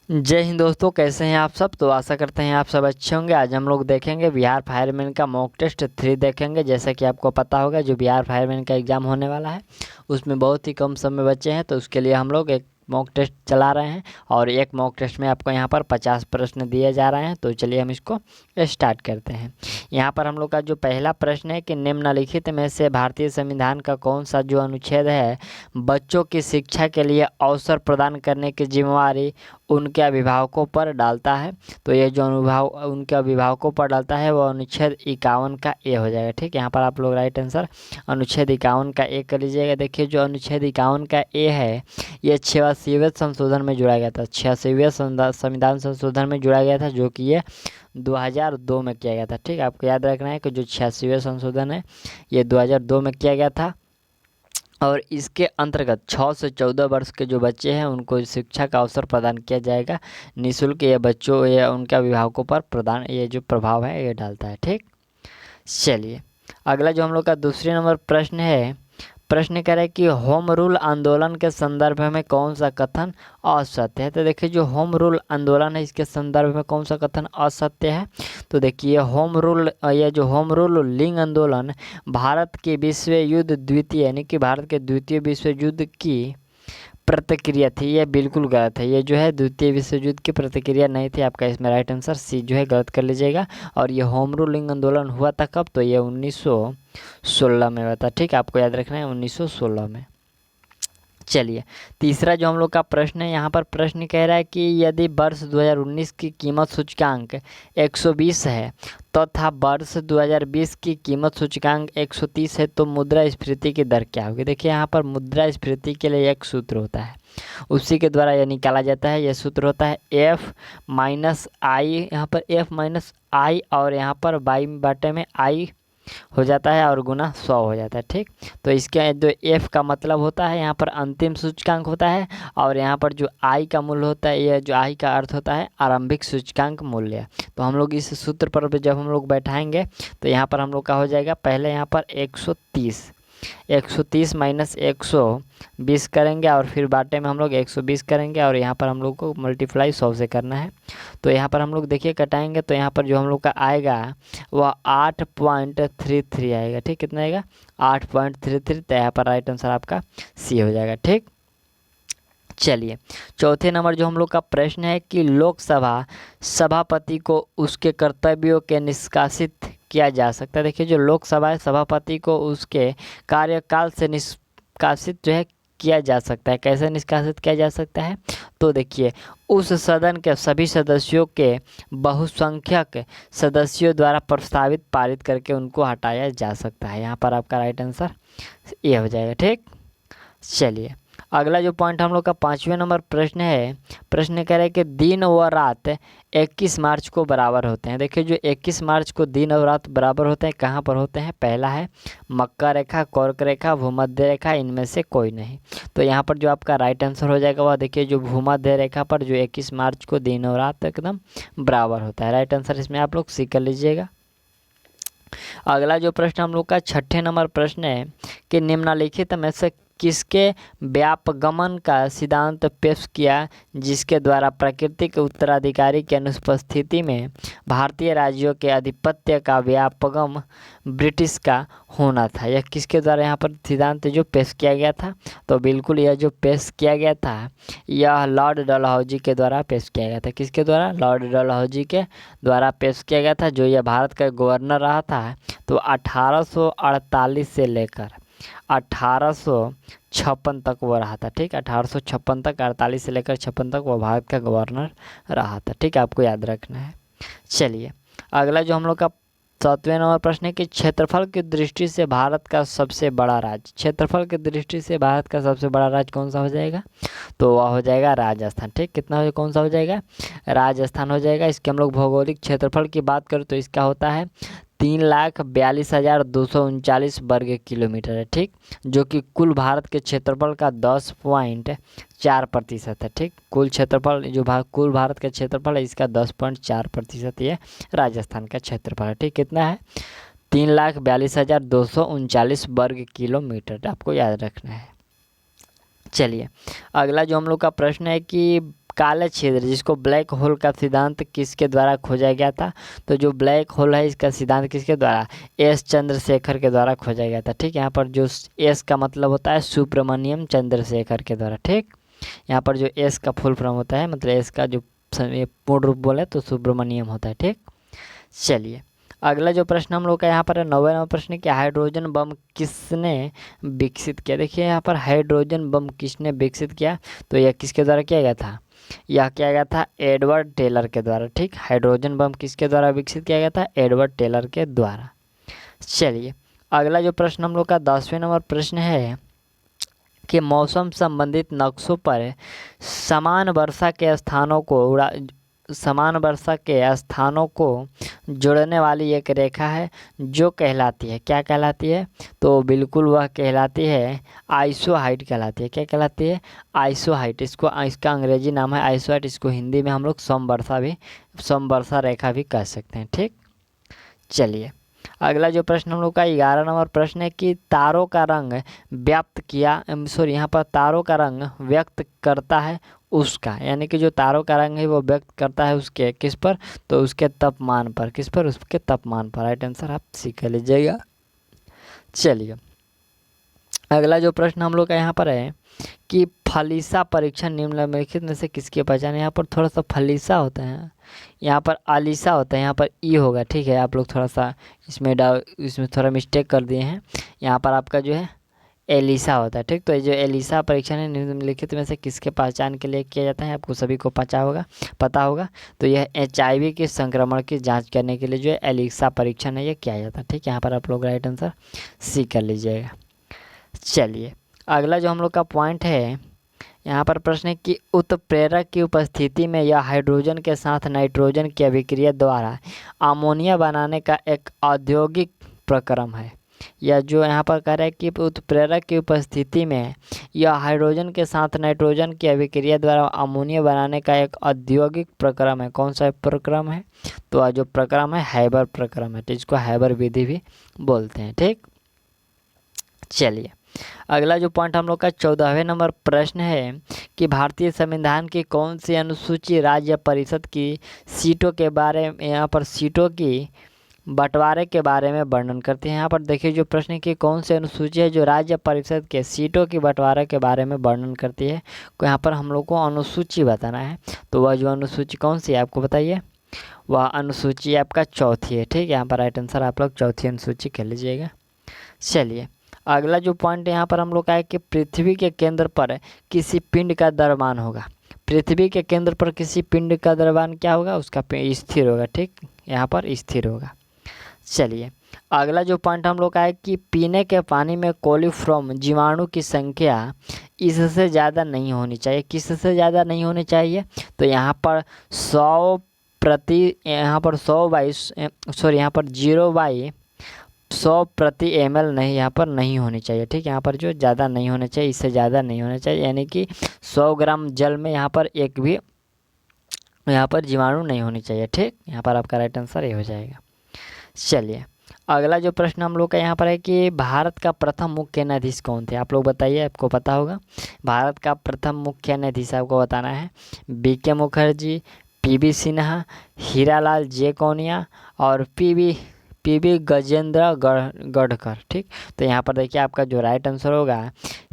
जय हिंद दोस्तों, कैसे हैं आप सब। तो आशा करते हैं आप सब अच्छे होंगे। आज हम लोग देखेंगे बिहार फायरमैन का मॉक टेस्ट 3 देखेंगे। जैसा कि आपको पता होगा, जो बिहार फायरमैन का एग्ज़ाम होने वाला है उसमें बहुत ही कम समय बचे हैं, तो उसके लिए हम लोग एक मॉक टेस्ट चला रहे हैं। और एक मॉक टेस्ट में आपको यहाँ पर 50 प्रश्न दिए जा रहे हैं। तो चलिए हम इसको स्टार्ट करते हैं। यहाँ पर हम लोग का जो पहला प्रश्न है कि निम्नलिखित में से भारतीय संविधान का कौन सा जो अनुच्छेद है बच्चों की शिक्षा के लिए अवसर प्रदान करने की जिम्मेवारी उनके अभिभावकों पर डालता है। तो ये जो उनके अभिभावकों पर डालता है वो अनुच्छेद 51 का ए हो जाएगा। ठीक, यहाँ पर आप लोग राइट आंसर अनुच्छेद 51 का ए कर लीजिएगा। देखिए, जो अनुच्छेद 51 का ए है ये 86वें संशोधन में जोड़ा गया था। 86वें संविधान संशोधन में जोड़ा गया था, जो कि ये 2002 में किया गया था। ठीक, आपको याद रखना है कि जो 86वें संशोधन है ये 2002 में किया गया था। और इसके अंतर्गत 6 से 14 वर्ष के जो बच्चे हैं उनको शिक्षा का अवसर प्रदान किया जाएगा निःशुल्क। ये बच्चों या उनके अभिभावकों पर प्रदान ये जो प्रभाव है ये डालता है। ठीक, चलिए अगला जो हम लोग का दूसरे नंबर प्रश्न है, प्रश्न कह रहा है कि होम रूल आंदोलन के संदर्भ में कौन सा कथन असत्य है। तो देखिए, जो होम रूल आंदोलन है इसके संदर्भ में कौन सा कथन असत्य है। तो देखिए, यह जो होम रूल लिंग आंदोलन भारत के विश्व युद्ध द्वितीय यानी कि भारत के द्वितीय विश्व युद्ध की प्रतिक्रिया थी, ये बिल्कुल गलत है। ये जो है द्वितीय विश्व युद्ध की प्रतिक्रिया नहीं थी। आपका इसमें राइट आंसर सी जो है गलत कर लीजिएगा। और ये होम रूलिंग आंदोलन हुआ था कब, तो ये 1916 में हुआ था। ठीक, आपको याद रखना है 1916 में। चलिए तीसरा जो हम लोग का प्रश्न है, यहाँ पर प्रश्न कह रहा है कि यदि वर्ष 2019 की कीमत सूचकांक 120 है तथा वर्ष 2020 की कीमत सूचकांक 130 है तो मुद्रास्फीति की दर क्या होगी। देखिए, यहाँ पर मुद्रास्फीति के लिए एक सूत्र होता है, उसी के द्वारा यह निकाला जाता है। यह सूत्र होता है एफ माइनस आई, यहाँ पर एफ माइनस आई और यहाँ पर बाई बाटे में आई हो जाता है और गुना 100 हो जाता है। ठीक, तो इसके जो एफ का मतलब होता है यहाँ पर अंतिम सूचकांक होता है, और यहाँ पर जो आई का मूल्य होता है, यह जो आई का अर्थ होता है आरंभिक सूचकांक मूल्य। तो हम लोग इस सूत्र पर जब हम लोग बैठाएंगे तो यहाँ पर हम लोग का हो जाएगा, पहले यहाँ पर 130 माइनस 120 करेंगे और फिर बाटे में हम लोग 120 करेंगे और यहाँ पर हम लोग को मल्टीप्लाई 100 से करना है। तो यहाँ पर हम लोग देखिए कटाएंगे तो यहाँ पर जो हम लोग का आएगा वह 8.33 आएगा। ठीक, कितना आएगा 8.33। तो यहाँ पर राइट आंसर आपका सी हो जाएगा। ठीक, चलिए चौथे नंबर जो हम लोग का प्रश्न है कि लोकसभा सभापति को उसके कर्तव्यों के निष्कासित किया जा सकता है। देखिए, जो लोकसभा है सभापति को उसके कार्यकाल से निष्कासित जो है किया जा सकता है। कैसे निष्कासित किया जा सकता है, तो देखिए उस सदन के सभी सदस्यों के बहुसंख्यक सदस्यों द्वारा प्रस्तावित पारित करके उनको हटाया जा सकता है। यहाँ पर आपका राइट आंसर ये हो जाएगा। ठीक, चलिए अगला जो पॉइंट हम लोग का 5वें नंबर प्रश्न है, प्रश्न कह रहा है कि दिन व रात 21 मार्च को बराबर होते हैं। देखिए, जो 21 मार्च को दिन और रात बराबर होते हैं कहाँ पर होते हैं, पहला है मक्का रेखा, कर्क रेखा, भूमध्य रेखा, इनमें से कोई नहीं। तो यहाँ पर जो आपका राइट आंसर हो जाएगा वह देखिए, जो भूमध्य रेखा पर जो 21 मार्च को दिन और रात एकदम बराबर होता है। राइट आंसर इसमें आप लोग सी कर लीजिएगा। अगला जो प्रश्न हम लोग का 6ठे नंबर प्रश्न है कि निम्नलिखित में से किसके व्यापगमन का सिद्धांत पेश किया जिसके द्वारा प्राकृतिक उत्तराधिकारी की अनुपस्थिति में भारतीय राज्यों के आधिपत्य का व्यापगम ब्रिटिश का होना था। यह किसके द्वारा यहाँ पर सिद्धांत जो पेश किया गया था, तो बिल्कुल यह जो पेश किया गया था यह लॉर्ड डलहौजी के द्वारा पेश किया गया था। किसके द्वारा, लॉर्ड डलहौजी के द्वारा पेश किया गया था, जो यह भारत का गवर्नर रहा था। तो 1848 से लेकर 1856 तक वो रहा था। ठीक, 1856 तक, 48 से लेकर 56 तक वो भारत का गवर्नर रहा था। ठीक, आपको याद रखना है। चलिए अगला जो हम लोग का 7वें नंबर प्रश्न है कि क्षेत्रफल की दृष्टि से भारत का सबसे बड़ा राज्य, क्षेत्रफल की दृष्टि से भारत का सबसे बड़ा राज्य कौन सा हो जाएगा, तो वह हो जाएगा राजस्थान। ठीक, कितना हो, कौन सा हो जाएगा, राजस्थान हो जाएगा। इसके हम लोग भौगोलिक क्षेत्रफल की बात करें तो इसका होता है 3,42,239 वर्ग किलोमीटर है। ठीक, जो कि कुल भारत के क्षेत्रफल का 10.4% है। ठीक, कुल क्षेत्रफल जो कुल भारत का क्षेत्रफल है इसका 10.4% ये राजस्थान का क्षेत्रफल है। ठीक, कितना है 3,42,239 वर्ग किलोमीटर, आपको याद रखना है। चलिए अगला जो हम लोग का प्रश्न है कि काले छिद्र जिसको ब्लैक होल का सिद्धांत किसके द्वारा खोजा गया था? तो जो ब्लैक होल है इसका सिद्धांत किसके द्वारा? एस चंद्रशेखर के द्वारा खोजा गया था। ठीक, यहाँ पर जो एस का मतलब होता है सुब्रमण्यम चंद्रशेखर के द्वारा। ठीक, यहाँ पर जो एस का फुल फॉर्म होता है, मतलब एस का जो पूर्ण रूप बोले तो सुब्रमण्यम होता है। ठीक, चलिए अगला जो प्रश्न हम लोग का यहाँ पर है 9वां नंबर प्रश्न कि हाइड्रोजन बम किसने विकसित किया? देखिए यहाँ पर हाइड्रोजन बम किसने विकसित किया? तो यह किसके द्वारा किया गया था? यह किया गया था एडवर्ड टेलर के द्वारा। ठीक, हाइड्रोजन बम किसके द्वारा विकसित किया गया था? एडवर्ड टेलर के द्वारा। चलिए अगला जो प्रश्न हम लोग का 10वें नंबर प्रश्न है कि मौसम संबंधित नक्शों पर समान वर्षा के स्थानों को जोड़ने वाली एक रेखा है जो कहलाती है, क्या कहलाती है? तो बिल्कुल वह कहलाती है आइसोहाइट कहलाती है। क्या कहलाती है? आइसोहाइट। इसका अंग्रेजी नाम है आइसोहाइट। इसको हिंदी में हम लोग समवर्षा रेखा भी कह सकते हैं। ठीक, चलिए अगला जो प्रश्न हम लोग का 11 नंबर प्रश्न है कि तारों का रंग यहाँ पर तारों का रंग व्यक्त करता है उसका, यानी कि जो तारों का रंग है वो व्यक्त करता है उसके किस पर? तो उसके तापमान पर। किस पर? उसके तापमान पर। राइट आंसर आप सीख लीजिएगा। चलिए अगला जो प्रश्न हम लोग का यहाँ पर है कि फलीसा परीक्षण निम्नलिखित में से किसकी पहचान? यहाँ पर थोड़ा सा फलीसा होता है, यहाँ पर आलिसा होता है, यहाँ पर ई होगा। ठीक है, आप लोग थोड़ा सा इसमें थोड़ा मिस्टेक कर दिए हैं। यहाँ पर आपका जो है एलिसा होता है। ठीक, तो ये जो एलिसा परीक्षण है निम्नलिखित में से किसके पहचान के लिए किया जाता है? आपको सभी को पता होगा। तो यह HIV के संक्रमण की जांच करने के लिए जो है एलिसा परीक्षण है ये किया जाता है। ठीक, यहाँ पर आप लोग राइट आंसर सी कर लीजिएगा। चलिए अगला जो हम लोग का पॉइंट है यहाँ पर प्रश्न है कि उत्प्रेरक की उपस्थिति में यह हाइड्रोजन के साथ नाइट्रोजन की अभिक्रिया द्वारा अमोनिया बनाने का एक औद्योगिक प्रक्रम है। या जो यहाँ पर कह रहा है कि उत्प्रेरक की उपस्थिति में यह हाइड्रोजन के साथ नाइट्रोजन की अभिक्रिया द्वारा अमोनिया बनाने का एक औद्योगिक प्रक्रम है। कौन सा प्रक्रम है? तो जो प्रक्रम है हैबर प्रक्रम है। तो इसको हैबर विधि भी बोलते हैं। ठीक, चलिए अगला जो पॉइंट हम लोग का 14वें नंबर प्रश्न है कि भारतीय संविधान की कौन सी अनुसूची राज्य परिषद की सीटों के बारे में, यहाँ पर सीटों की बंटवारे के बारे में वर्णन करती है? यहाँ पर देखिए जो प्रश्न की कौन सी अनुसूची है जो राज्य परिषद के सीटों की बंटवारे के बारे में वर्णन करती है? तो यहाँ पर हम लोग को अनुसूची बताना है। तो वह जो अनुसूची कौन सी है आपको बताइए? वह अनुसूची आपका चौथी है। ठीक, यहाँ पर राइट आंसर आप लोग चौथी अनुसूची कर लीजिएगा। चलिए अगला जो पॉइंट यहाँ पर हम लोग का है कि पृथ्वी के केंद्र पर किसी पिंड का द्रव्यमान होगा। पृथ्वी के केंद्र पर किसी पिंड का द्रव्यमान क्या होगा? उसका स्थिर होगा। ठीक, यहाँ पर स्थिर होगा। चलिए अगला जो पॉइंट हम लोग का है कि पीने के पानी में कोलीफॉर्म जीवाणु की संख्या इससे ज़्यादा नहीं होनी चाहिए। किससे ज़्यादा नहीं होनी चाहिए? तो यहाँ पर 0 प्रति ml नहीं, यहाँ पर नहीं होनी चाहिए। ठीक, यहाँ पर जो ज़्यादा नहीं होना चाहिए, इससे ज़्यादा नहीं होना चाहिए, यानी कि 100 ग्राम जल में यहाँ पर एक भी यहाँ पर जीवाणु नहीं होनी चाहिए। ठीक, यहाँ पर आपका राइट आंसर ये हो जाएगा। चलिए अगला जो प्रश्न हम लोग का यहाँ पर है कि भारत का प्रथम मुख्य न्यायाधीश कौन थे? आप लोग बताइए, आपको पता होगा। भारत का प्रथम मुख्य न्यायाधीश आपको बताना है BK मुखर्जी, PB सिन्हा, हीरालाल जेकोनिया और PB गजेंद्र गढ़कर। ठीक, तो यहाँ पर देखिए आपका जो राइट आंसर होगा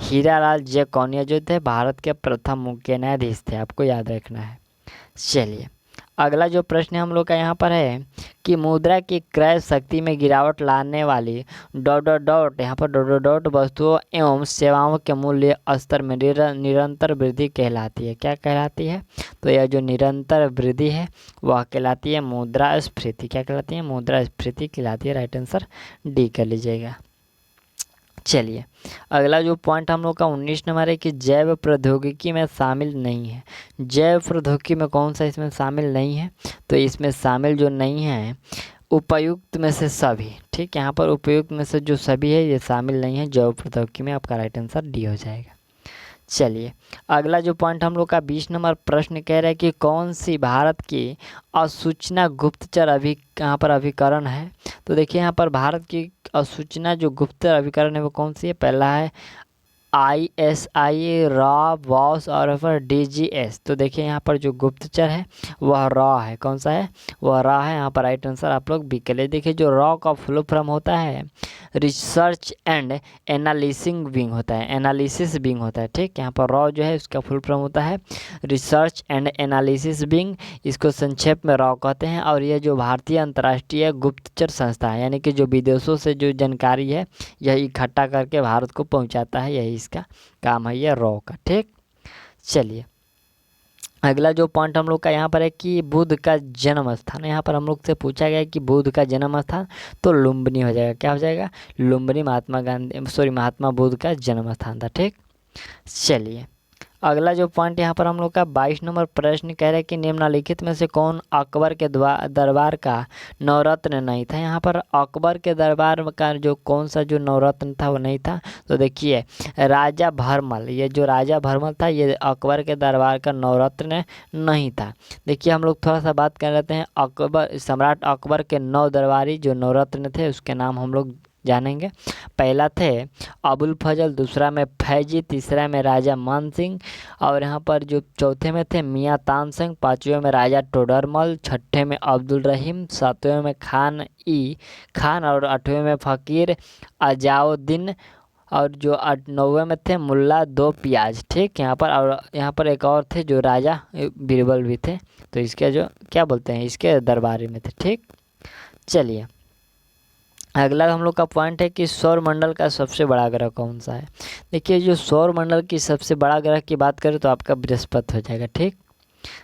हीरालाल जेकोनिया जो थे भारत के प्रथम मुख्य न्यायाधीश थे, आपको याद रखना है। चलिए अगला जो प्रश्न हम लोग का यहाँ पर है कि मुद्रा की क्रय शक्ति में गिरावट लाने वाली ... यहाँ पर ... वस्तुओं एवं सेवाओं के मूल्य स्तर में निरंतर वृद्धि कहलाती है। क्या कहलाती है? तो यह जो निरंतर वृद्धि है वह कहलाती है मुद्रास्फीति। क्या कहलाती है? मुद्रास्फीति कहलाती है। राइट आंसर डी कर लीजिएगा। चलिए अगला जो पॉइंट हम लोग का 19 नंबर है कि जैव प्रौद्योगिकी में शामिल नहीं है। जैव प्रौद्योगिकी में कौन सा इसमें शामिल नहीं है? तो इसमें शामिल जो नहीं है उपयुक्त में से सभी। ठीक, यहाँ पर उपयुक्त में से जो सभी है ये शामिल नहीं है जैव प्रौद्योगिकी में। आपका राइट आंसर डी हो जाएगा। चलिए अगला जो पॉइंट हम लोग का 20 नंबर प्रश्न कह रहा है कि कौन सी भारत की असूचना गुप्तचर यहाँ पर अभिकरण है? तो देखिए यहाँ पर भारत की असूचना जो गुप्तचर अभिकरण है वो कौन सी है? पहला है ISI, रॉ, वॉस और फिर DGS। तो देखिए यहाँ पर जो गुप्तचर है वह रॉ है। कौन सा है? वह रॉ है। यहाँ पर राइट आंसर आप लोग बी के लिए। देखिए जो रॉ का फुल फॉर्म होता है रिसर्च एंड एनालिसिंग विंग होता है, एनालिसिस विंग होता है। ठीक, यहाँ पर रॉ जो है उसका फुल फॉर्म होता है रिसर्च एंड एनालिसिस विंग, इसको संक्षेप में रॉ कहते हैं। और यह जो भारतीय अंतर्राष्ट्रीय गुप्तचर संस्था है, यानी कि जो विदेशों से जो जानकारी है यह इकट्ठा करके भारत को पहुंचाता है, यही इसका काम है, यह रॉ का। ठीक, चलिए अगला जो पॉइंट हम लोग का यहाँ पर है कि बुद्ध का जन्म स्थान। यहाँ पर हम लोग से पूछा गया कि बुद्ध का जन्म स्थान, तो लुम्बिनी हो जाएगा। क्या हो जाएगा? लुम्बिनी महात्मा बुद्ध का जन्म स्थान था। ठीक, चलिए अगला जो पॉइंट यहाँ पर हम लोग का 22 नंबर प्रश्न कह रहे हैं कि निम्नलिखित में से कौन अकबर के दरबार का नवरत्न नहीं था। यहाँ पर अकबर के दरबार का जो कौन सा जो नवरत्न था वो नहीं था। तो देखिए राजा भरमल, ये जो राजा भरमल था ये अकबर के दरबार का नवरत्न नहीं था। देखिए हम लोग थोड़ा सा बात कर लेते हैं अकबर, सम्राट अकबर के 9 दरबारी जो नवरत्न थे उसके नाम हम लोग जानेंगे। पहला थे अबुल फजल, दूसरा में फैजी, तीसरा में राजा मान सिंह, और यहाँ पर जो चौथे में थे मियाँ तानसेन, पाँचवें में राजा टोडरमल, छठे में अब्दुल रहीम, सातवें में खान और आठवें में फ़कीर अजाउद्दीन, और जो 9वें में थे मुल्ला दो पियाज। ठीक, यहाँ पर और यहाँ पर एक और थे जो राजा बीरबल भी थे, तो इसके जो क्या बोलते हैं इसके दरबारी में थे। ठीक, चलिए अगला हम लोग का पॉइंट है कि सौर मंडल का सबसे बड़ा ग्रह कौन सा है। देखिए जो सौर मंडल की सबसे बड़ा ग्रह की बात करें तो आपका बृहस्पति हो जाएगा। ठीक,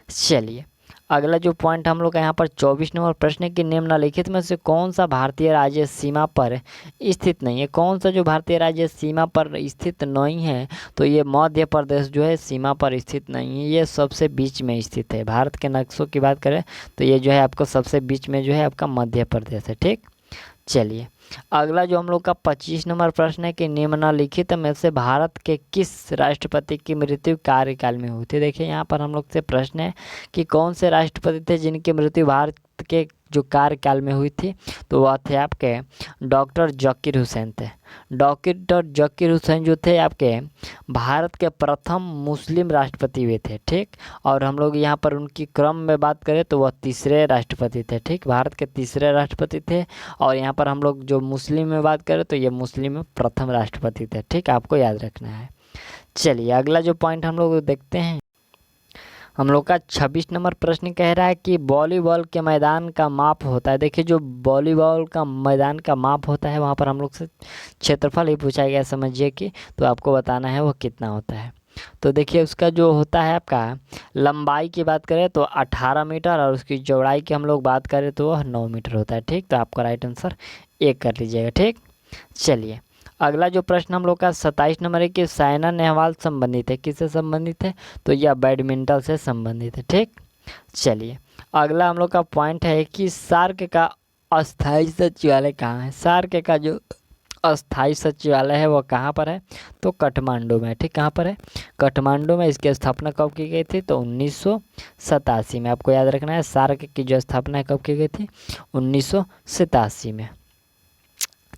चलिए अगला जो पॉइंट हम लोग का यहाँ पर 24 नंबर प्रश्न है कि निम्नलिखित में से कौन सा भारतीय राज्य सीमा पर स्थित नहीं है। कौन सा जो भारतीय राज्य सीमा पर स्थित नहीं है, तो ये मध्य प्रदेश जो है सीमा पर स्थित नहीं है, ये सबसे बीच में स्थित है। भारत के नक्शों की बात करें तो ये जो है आपको सबसे बीच में जो है आपका मध्य प्रदेश है। ठीक, चलिए अगला जो हम लोग का 25 नंबर प्रश्न है कि निम्नलिखित में से भारत के किस राष्ट्रपति की मृत्यु कार्यकाल में हुई थी। देखिए यहाँ पर हम लोग से प्रश्न है कि कौन से राष्ट्रपति थे जिनकी मृत्यु भारत के जो कार्यकाल में हुई थी, तो वह थे आपके डॉक्टर जाकिर हुसैन थे। डॉक्टर जाकिर हुसैन जो थे आपके भारत के प्रथम मुस्लिम राष्ट्रपति हुए थे। ठीक, और हम लोग यहाँ पर उनकी क्रम में बात करें तो वह तीसरे राष्ट्रपति थे। ठीक, भारत के तीसरे राष्ट्रपति थे, और यहाँ पर हम लोग जो मुस्लिम में बात करें तो ये मुस्लिम में प्रथम राष्ट्रपति थे। ठीक, आपको याद रखना है। चलिए अगला जो पॉइंट हम लोग देखते हैं, हम लोग का 26 नंबर प्रश्न कह रहा है कि वॉलीबॉल के मैदान का माप होता है। देखिए जो वॉलीबॉल का मैदान का माप होता है वहाँ पर हम लोग से क्षेत्रफल ही पूछा गया, समझिए कि तो आपको बताना है वो कितना होता है। तो देखिए उसका जो होता है आपका लंबाई की बात करें तो 18 मीटर, और उसकी चौड़ाई की हम लोग बात करें तो वह 9 मीटर होता है। ठीक, तो आपका राइट आंसर 1 कर लीजिएगा। ठीक, चलिए अगला जो प्रश्न हम लोग का 27 नंबर है कि साइना नेहवाल संबंधित है, किससे संबंधित है, तो यह बैडमिंटन से संबंधित है। ठीक, चलिए अगला हम लोग का पॉइंट है कि सार्क का अस्थायी सचिवालय कहाँ है। सार्क का जो अस्थायी सचिवालय है वो कहाँ पर है, तो काठमांडू में। ठीक, कहाँ पर है, काठमांडू में। इसकी स्थापना कब की गई थी, तो 1987 में। आपको याद रखना है सार्क की जो स्थापना कब की गई थी, 1987 में।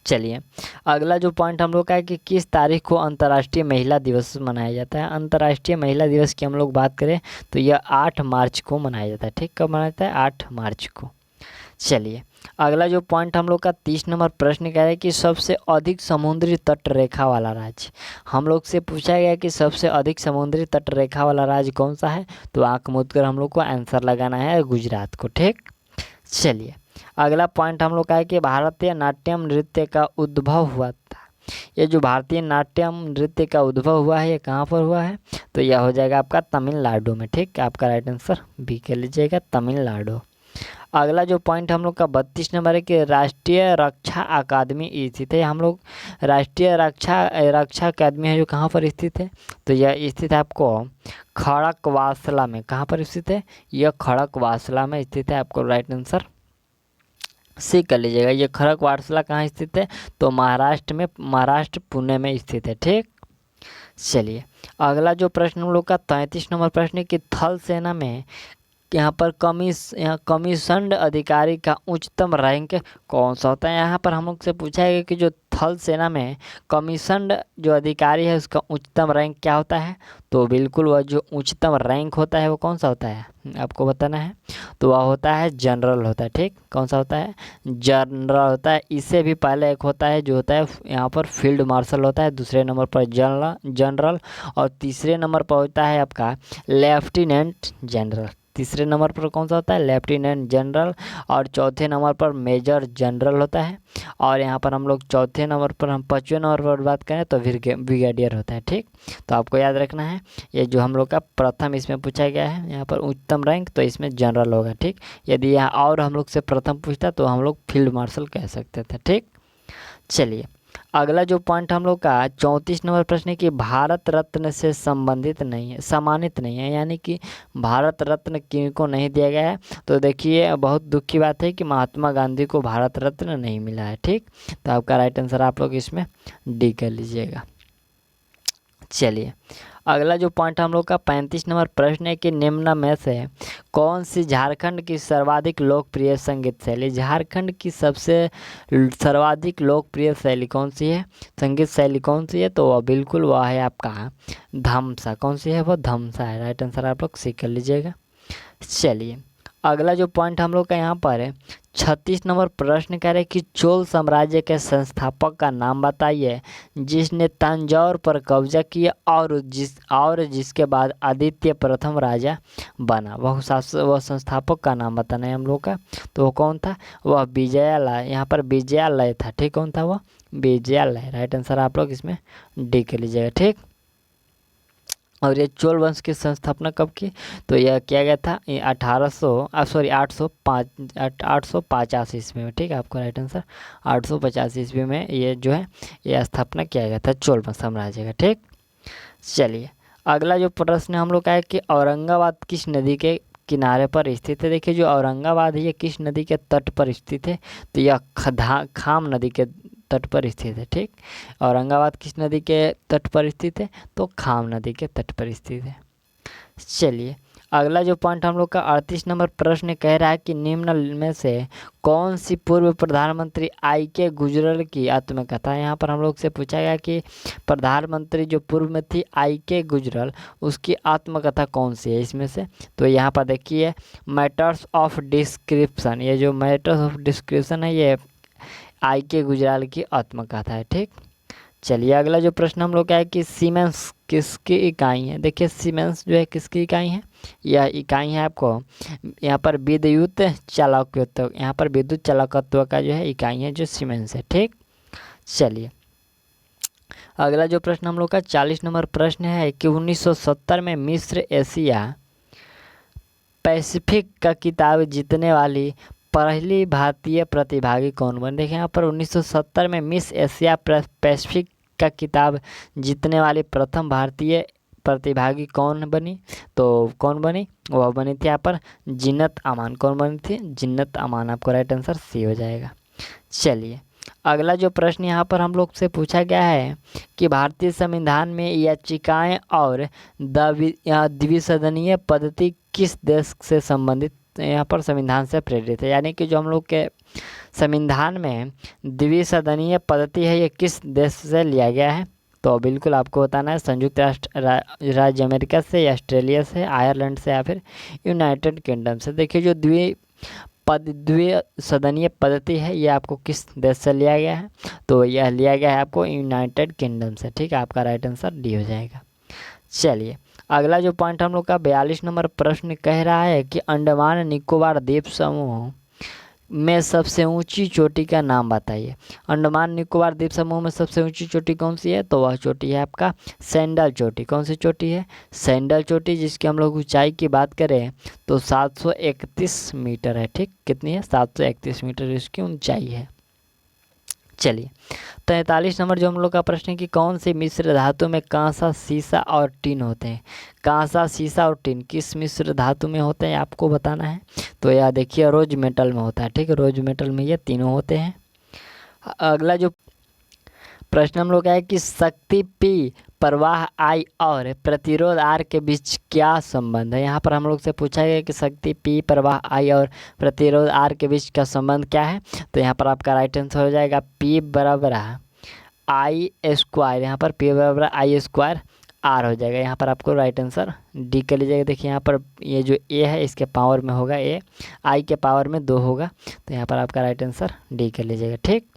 चलिए अगला जो पॉइंट हम लोग का है कि किस तारीख को अंतर्राष्ट्रीय महिला दिवस मनाया जाता है। अंतर्राष्ट्रीय महिला दिवस की हम लोग बात करें तो यह 8 मार्च को मनाया जाता है। ठीक, कब मनाया जाता है, 8 मार्च को। चलिए अगला जो पॉइंट हम लोग का 30 नंबर प्रश्न कह रहा है कि सबसे अधिक समुद्री तट रेखा वाला राज्य। हम लोग से पूछा गया कि सबसे अधिक समुद्री तट रेखा वाला राज्य कौन सा है, तो आंख मूंद कर हम लोग को आंसर लगाना है गुजरात को। ठीक, चलिए अगला पॉइंट हम लोग का है कि भारतीय नाट्यम नृत्य का उद्भव हुआ था। ये जो भारतीय नाट्यम नृत्य का उद्भव हुआ है ये कहाँ पर हुआ है, तो यह हो जाएगा आपका तमिलनाडु में। ठीक, आपका राइट आंसर बी के लीजिएगा, तमिलनाडु। अगला जो पॉइंट हम लोग का 32 नंबर है कि राष्ट्रीय रक्षा अकादमी स्थित है। हम लोग राष्ट्रीय रक्षा अकादमी है जो कहाँ पर स्थित है, तो यह स्थित है आपको खड़कवासला में। कहाँ पर स्थित है, यह खड़कवासला में स्थित है। आपको राइट आंसर सी कर लीजिएगा। ये खड़कवासला कहाँ स्थित है, तो महाराष्ट्र में, महाराष्ट्र पुणे में स्थित है। ठीक, चलिए अगला जो प्रश्न हम लोग का 33 नंबर प्रश्न है कि थल सेना में यहाँ पर कमीशन्ड अधिकारी का उच्चतम रैंक कौन सा होता है। यहाँ पर हम लोग से पूछा है कि जो थल सेना में कमीशन्ड जो अधिकारी है उसका उच्चतम रैंक क्या होता है। तो बिल्कुल वह जो उच्चतम रैंक होता है वो कौन सा होता है आपको बताना है। तो वह होता है जनरल होता है। ठीक, कौन सा होता है, जनरल होता है। इससे भी पहले एक होता है जो होता है यहाँ पर फील्ड मार्शल होता है, दूसरे नंबर पर जनरल और तीसरे नंबर पर होता है आपका लेफ्टिनेंट जनरल। तीसरे नंबर पर कौन सा होता है, लेफ्टिनेंट जनरल, और चौथे नंबर पर मेजर जनरल होता है। और यहाँ पर हम लोग चौथे नंबर पर, हम 5वें नंबर पर बात करें तो ब्रिगेडियर होता है। ठीक, तो आपको याद रखना है ये जो हम लोग का प्रथम इसमें पूछा गया है यहाँ पर उच्चतम रैंक, तो इसमें जनरल होगा। ठीक, यदि यहाँ और हम लोग से प्रथम पूछता तो हम लोग फील्ड मार्शल कह सकते थे। ठीक, चलिए अगला जो पॉइंट हम लोग का 34 नंबर प्रश्न है कि भारत रत्न से संबंधित नहीं है, सम्मानित नहीं है, यानी कि भारत रत्न किनको नहीं दिया गया है। तो देखिए बहुत दुख की बात है कि महात्मा गांधी को भारत रत्न नहीं मिला है। ठीक, तो आपका राइट आंसर आप लोग इसमें डी कर लीजिएगा। चलिए अगला जो पॉइंट हम लोग का 35 नंबर प्रश्न है कि निम्न में से कौन सी झारखंड की सर्वाधिक लोकप्रिय संगीत शैली, झारखंड की सबसे सर्वाधिक लोकप्रिय शैली कौन सी है, संगीत शैली कौन सी है। तो वह बिल्कुल वह है आपका धमसा। कौन सी है, वह धमसा है। राइट आंसर आप लोग सीख कर लीजिएगा। चलिए अगला जो पॉइंट हम लोग का यहाँ पर है 36 नंबर प्रश्न कह रहे कि चोल साम्राज्य के संस्थापक का नाम बताइए जिसने तंजौर पर कब्जा किया और जिसके बाद आदित्य प्रथम राजा बना। वह संस्थापक का नाम बताना है हम लोग का। तो वो कौन था, वह विजयालय, यहाँ पर विजयालय था। ठीक, कौन था वह, विजयालय। राइट आंसर आप लोग इसमें डी कर लीजिएगा। ठीक, और ये चोल वंश की संस्थापना कब की, तो यह किया गया था 885 ईस्वी में। ठीक है, आपका राइट आंसर 885 ईस्वी में ये जो है ये स्थापना किया गया था चोल साम्राज्य का। ठीक, चलिए अगला जो प्रश्न हम लोग का है कि औरंगाबाद किस नदी के किनारे पर स्थित है। देखिए जो औरंगाबाद है ये किस नदी के तट पर स्थित है, तो यह खाम नदी के तट पर स्थित है। ठीक, औरंगाबाद किस नदी के तट पर स्थित है, तो खाम नदी के तट पर स्थित है। चलिए अगला जो पॉइंट हम लोग का 38 नंबर प्रश्न कह रहा है कि निम्न में से कौन सी पूर्व प्रधानमंत्री I.K. गुजराल की आत्मकथा। यहाँ पर हम लोग से पूछा गया कि प्रधानमंत्री जो पूर्व में थी I.K. गुजराल, उसकी आत्मकथा कौन सी है इसमें से। तो यहाँ पर देखिए मैटर्स ऑफ डिस्क्रिप्शन, ये जो मैटर्स ऑफ डिस्क्रिप्शन है ये I.K. गुजराल की आत्मकथा है। ठीक, चलिए अगला जो प्रश्न हम लोग का है कि सीमेंस किसकी इकाई है। देखिए सीमेंस जो है किसकी इकाई है, यह इकाई है आपको यहाँ पर विद्युत चालकत्व, यहाँ पर विद्युत चालकत्व का जो है इकाई है जो सीमेंस है। ठीक, चलिए अगला जो प्रश्न हम लोग का 40 नंबर प्रश्न है कि 1970 में मिस्र एशिया पैसिफिक का किताब जीतने वाली पहली भारतीय प्रतिभागी कौन बनी। देखिए यहाँ पर 1970 में मिस एशिया पैसिफिक का किताब जीतने वाली प्रथम भारतीय प्रतिभागी कौन बनी। तो कौन बनी, वह बनी थी यहाँ पर जिन्नत अमान। कौन बनी थी, जिन्नत अमान। आपको राइट आंसर सी हो जाएगा। चलिए अगला जो प्रश्न यहाँ पर हम लोग से पूछा गया है कि भारतीय संविधान में याचिकाएं और द्विसदनीय पद्धति किस देश से संबंधित, यहाँ पर संविधान से प्रेरित है। यानी कि जो हम लोग के संविधान में द्विसदनीय पद्धति है ये किस देश से लिया गया है। तो बिल्कुल आपको बताना है संयुक्त राज्य अमेरिका से, या ऑस्ट्रेलिया से, आयरलैंड से, या फिर यूनाइटेड किंगडम से। देखिए जो द्विसदनीय पद्धति है ये आपको किस देश से लिया गया है, तो यह लिया गया है आपको यूनाइटेड किंगडम से। ठीक है, आपका राइट आंसर डी हो जाएगा। चलिए अगला जो पॉइंट हम लोग का 42 नंबर प्रश्न कह रहा है कि अंडमान निकोबार द्वीप समूह में सबसे ऊंची चोटी का नाम बताइए। अंडमान निकोबार द्वीप समूह में सबसे ऊंची चोटी कौन सी है, तो वह चोटी है आपका सैंडल चोटी। कौन सी चोटी है, सैंडल चोटी, जिसकी हम लोग ऊंचाई की बात करें तो 731 मीटर है। ठीक, कितनी है, 731 मीटर इसकी ऊंचाई है। चलिए 43 नंबर जो हम लोग का प्रश्न है कि कौन सी मिश्र धातु में कांसा, सीसा और टीन होते हैं। कांसा, सीसा और टीन किस मिश्र धातु में होते हैं आपको बताना है। तो यह देखिए रोज मेटल में होता है। ठीक है, रोज मेटल में ये तीनों होते हैं। अगला जो प्रश्न हम लोग का है कि शक्ति P, प्रवाह I और प्रतिरोध R के बीच क्या संबंध है। यहाँ पर हम लोग से पूछा गया कि शक्ति P, प्रवाह I और प्रतिरोध R के बीच का संबंध क्या है। तो यहाँ पर आपका राइट आंसर हो जाएगा P बराबर है I²। यहाँ पर P बराबर I² R हो जाएगा। यहाँ पर आपको राइट आंसर डी कर लीजिएगा। देखिए यहाँ पर ये जो A है इसके पावर में होगा A, I के पावर में 2 होगा, तो यहाँ पर आपका राइट आंसर डी कर लीजिएगा। ठीक,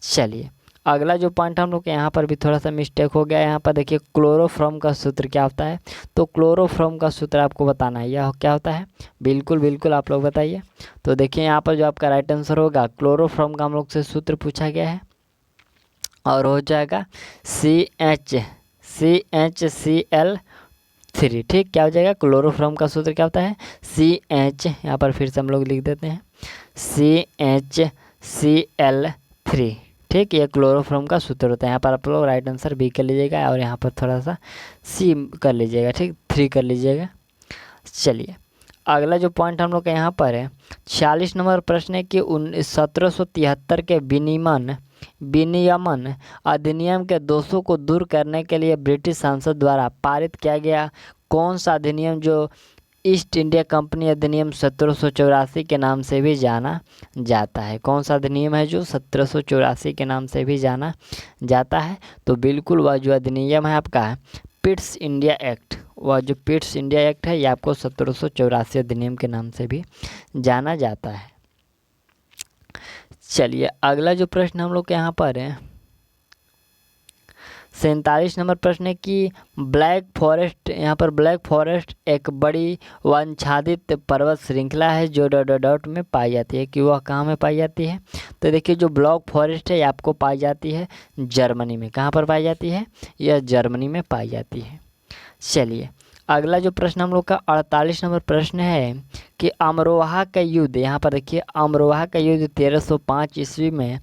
चलिए अगला जो पॉइंट हम लोग यहाँ पर भी थोड़ा सा मिस्टेक हो गया। यहाँ पर देखिए क्लोरोफॉर्म का सूत्र क्या होता है। तो क्लोरोफॉर्म का सूत्र आपको बताना है, यह क्या होता है। बिल्कुल बिल्कुल आप लोग बताइए। तो देखिए यहाँ पर जो आपका राइट आंसर होगा, क्लोरोफॉर्म का हम लोग से सूत्र पूछा गया है और हो जाएगा CHCl3। ठीक, क्या हो जाएगा, क्लोरोफॉर्म का सूत्र क्या होता है CH। यहाँ पर फिर से हम लोग लिख देते हैं CHCl3। ठीक, ये क्लोरोफॉर्म का सूत्र होता है। यहाँ पर आप लोग राइट आंसर बी कर लीजिएगा और यहाँ पर थोड़ा सा सी कर लीजिएगा। ठीक, 3 कर लीजिएगा। चलिए अगला जो पॉइंट हम लोग का यहाँ पर है 46 नंबर प्रश्न है कि 1773 के विनियमन अधिनियम के दोषों को दूर करने के लिए ब्रिटिश संसद द्वारा पारित किया गया कौन सा अधिनियम, जो ईस्ट इंडिया कंपनी अधिनियम 1784 के नाम से भी जाना जाता है। कौन सा अधिनियम है जो 1784 के नाम से भी जाना जाता है। तो बिल्कुल वह जो अधिनियम है आपका पिट्स इंडिया एक्ट, वह जो पिट्स इंडिया एक्ट है ये आपको 1784 अधिनियम के नाम से भी जाना जाता है। चलिए अगला जो प्रश्न हम लोग के यहाँ पर है 47 नंबर प्रश्न है कि ब्लैक फॉरेस्ट, यहाँ पर ब्लैक फॉरेस्ट एक बड़ी वनाच्छादित पर्वत श्रृंखला है जो डॉट में पाई जाती है, कि वह कहाँ में पाई जाती है। तो देखिए जो ब्लैक फॉरेस्ट है ये आपको पाई जाती है जर्मनी में। कहाँ पर पाई जाती है, यह जर्मनी में पाई जाती है। चलिए अगला जो प्रश्न हम लोग का 48 नंबर प्रश्न है कि अमरोहा का युद्ध, यहाँ पर देखिए अमरोहा का युद्ध 1305 ईस्वी में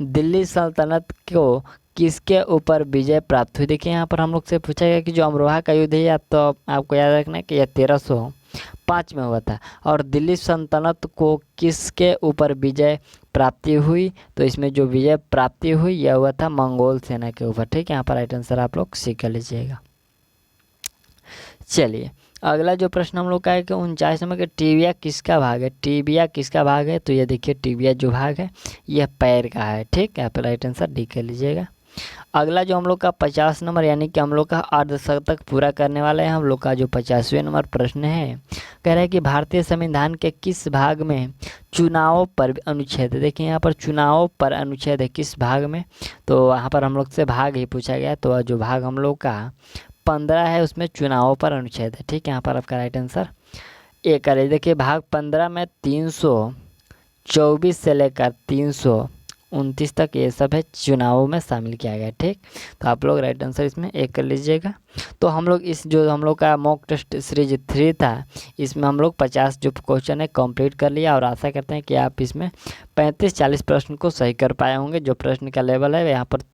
दिल्ली सल्तनत को किसके ऊपर विजय प्राप्त हुई। देखिए यहाँ पर हम लोग से पूछा गया कि जो अमरोहा का युद्ध है या तो आपको याद रखना है कि यह 1305 में हुआ था और दिल्ली सल्तनत को किसके ऊपर विजय प्राप्ति हुई। तो इसमें जो विजय प्राप्ति हुई यह हुआ था मंगोल सेना के ऊपर। ठीक है, यहाँ पर राइट आंसर आप लोग सीख लीजिएगा। चलिए अगला जो प्रश्न हम लोग का है कि 49 नंबर के टीबिया किसका भाग है। टीबिया किसका भाग है, तो ये देखिए टीबिया जो भाग है यह पैर का है। ठीक है, आप राइट आंसर डी कर लीजिएगा। अगला जो हम लोग का 50 नंबर यानी कि हम लोग का अर्धशतक पूरा करने वाला है हम लोग का जो 50वें नंबर प्रश्न है, कह रहा है कि भारतीय संविधान के किस भाग में चुनाव पर अनुच्छेद है। देखिए यहाँ पर चुनाव पर अनुच्छेद है किस भाग में, तो वहाँ पर हम लोग से भाग ही पूछा गया। तो जो भाग हम लोग का 15 है उसमें चुनाव पर अनुच्छेद है। ठीक है, यहाँ पर आपका राइट आंसर ए करें। देखिए भाग 15 में 324 से लेकर 329 तक ये सब है चुनावों में शामिल किया गया। ठीक, तो आप लोग राइट आंसर इसमें ए कर लीजिएगा। तो हम लोग इस जो हम लोग का मॉक टेस्ट सीरीज 3 था इसमें हम लोग 50 जो क्वेश्चन है कंप्लीट कर लिया और आशा करते हैं कि आप इसमें 35-40 प्रश्न को सही कर पाए होंगे। जो प्रश्न का लेवल है यहाँ पर